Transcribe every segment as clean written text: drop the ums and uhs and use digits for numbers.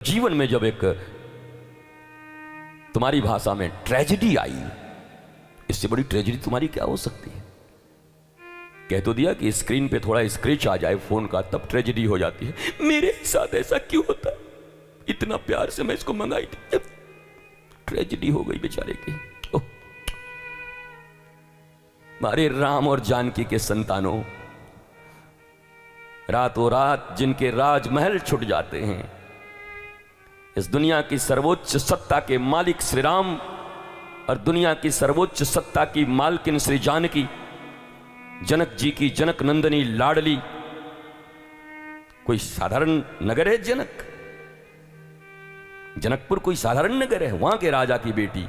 जीवन में जब एक तुम्हारी भाषा में ट्रेजेडी आई, इससे बड़ी ट्रेजेडी तुम्हारी क्या हो सकती है। कह तो दिया कि स्क्रीन पे थोड़ा स्क्रैच आ जाए फोन का तब ट्रेजेडी हो जाती है। मेरे साथ ऐसा क्यों होता है? इतना प्यार से मैं इसको मंगाई थी, ट्रेजेडी हो गई बेचारे की। हमारे राम और जानकी के संतानों, रातों रात जिनके राजमहल छुट जाते हैं, इस दुनिया की सर्वोच्च सत्ता के मालिक श्री राम और दुनिया की सर्वोच्च सत्ता की मालकिन श्री जानकी, जनक जी की जनक नंदनी लाडली, कोई साधारण नगर है जनक? जनकपुर कोई साधारण नगर है? वहां के राजा की बेटी।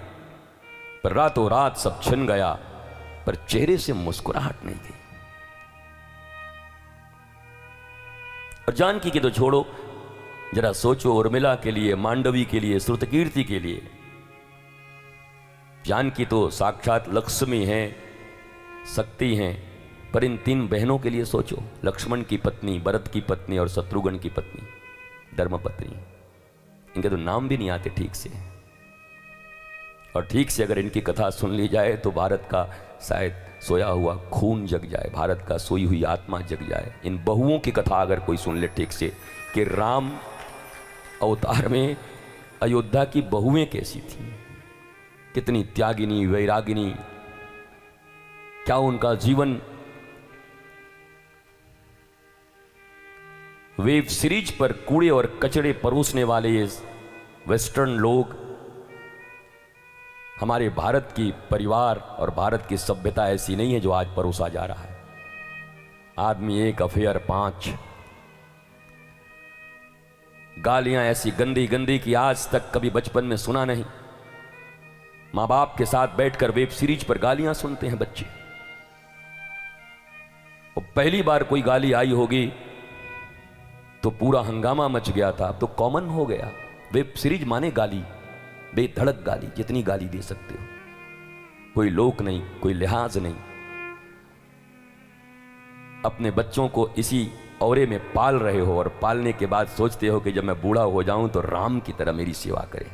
पर रातों रात सब छिन गया, पर चेहरे से मुस्कुराहट नहीं गई। और जानकी की तो छोड़ो, जरा सोचो उर्मिला के लिए, मांडवी के लिए, श्रुतकीर्ति के लिए। जानकी तो साक्षात लक्ष्मी हैं, शक्ति हैं, पर इन तीन बहनों के लिए सोचो। लक्ष्मण की पत्नी, भरत की पत्नी और शत्रुघ्न की पत्नी, धर्मपत्नी। इनके तो नाम भी नहीं आते ठीक से, और ठीक से अगर इनकी कथा सुन ली जाए तो भारत का शायद सोया हुआ खून जग जाए, भारत का सोई हुई आत्मा जग जाए। इन बहुओं की कथा अगर कोई सुन ले ठीक से, कि राम अवतार में अयोध्या की बहुएं कैसी थी, कितनी त्यागिनी, वैरागिनी, क्या उनका जीवन। वेब सीरीज पर कूड़े और कचड़े परोसने वाले ये वेस्टर्न लोग हमारे भारत की परिवार और भारत की सभ्यता ऐसी नहीं है जो आज परोसा जा रहा है। आदमी एक, अफेयर 5, गालियां ऐसी गंदी गंदी कि आज तक कभी बचपन में सुना नहीं। मां बाप के साथ बैठकर वेब सीरीज पर गालियां सुनते हैं बच्चे। और पहली बार कोई गाली आई होगी तो पूरा हंगामा मच गया था, अब तो कॉमन हो गया। वेब सीरीज माने गाली, बेधड़क गाली, जितनी गाली दे सकते हो। कोई लोक नहीं, कोई लिहाज नहीं। अपने बच्चों को इसी औरे में पाल रहे हो, और पालने के बाद सोचते हो कि जब मैं बूढ़ा हो जाऊं तो राम की तरह मेरी सेवा करे,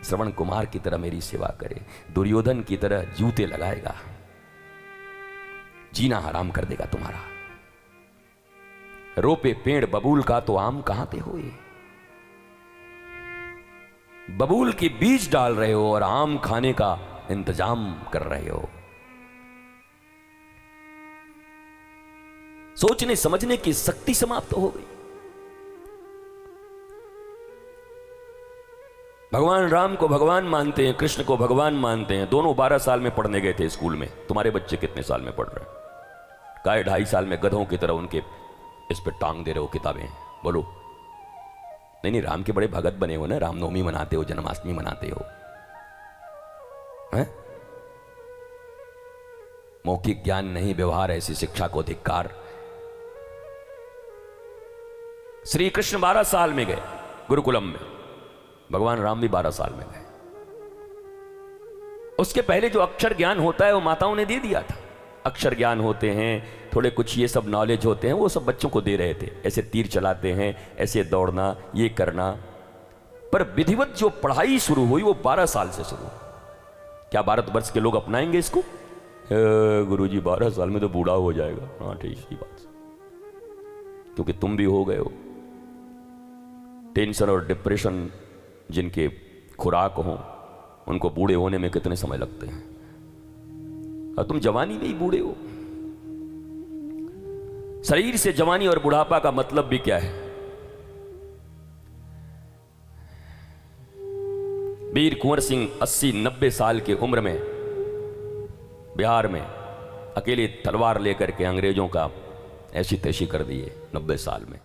श्रवण कुमार की तरह मेरी सेवा करे, दुर्योधन की तरह जूते लगाएगा, जीना हराम कर देगा तुम्हारा। रोपे पेड़ बबूल का तो आम कहां ते होए। बबूल के बीज डाल रहे हो और आम खाने का इंतजाम कर रहे हो। सोचने समझने की शक्ति समाप्त हो गई। भगवान राम को भगवान मानते हैं, कृष्ण को भगवान मानते हैं। दोनों 12 साल में पढ़ने गए थे स्कूल में। तुम्हारे बच्चे कितने साल में पढ़ रहे हैं? काय 2.5 साल में गधों की तरह उनके इस पे टांग दे रहे हो किताबें। बोलो। नहीं, राम के बड़े भगत बने हो ना, रामनवमी मनाते हो, जन्माष्टमी मनाते हो, हैं? मौखिक ज्ञान नहीं, व्यवहार, ऐसी शिक्षा को धिक्कार। श्री कृष्ण 12 साल में गए गुरुकुलम में, भगवान राम भी 12 साल में गए। उसके पहले जो अक्षर ज्ञान होता है वो माताओं ने दे दिया था। अक्षर ज्ञान होते हैं, थोड़े कुछ ये सब नॉलेज होते हैं, वो सब बच्चों को दे रहे थे। ऐसे तीर चलाते हैं, ऐसे दौड़ना, ये करना। पर विधिवत जो पढ़ाई शुरू हुई वो 12 साल से शुरू हुई। क्या भारतवर्ष के लोग अपनाएंगे इसको? गुरुजी 12 साल में तो बूढ़ा हो जाएगा। हाँ ठीक ही बात, क्योंकि तुम भी हो गए हो। टेंशन और डिप्रेशन जिनके खुराक हो, उनको बूढ़े होने में कितने समय लगते हैं, और तुम जवानी में ही बूढ़े हो। शरीर से जवानी और बुढ़ापा का मतलब भी क्या है? वीर कुंवर सिंह 80-90 साल की उम्र में बिहार में अकेले तलवार लेकर के अंग्रेजों का ऐसी तैसी कर दिए 90 साल में।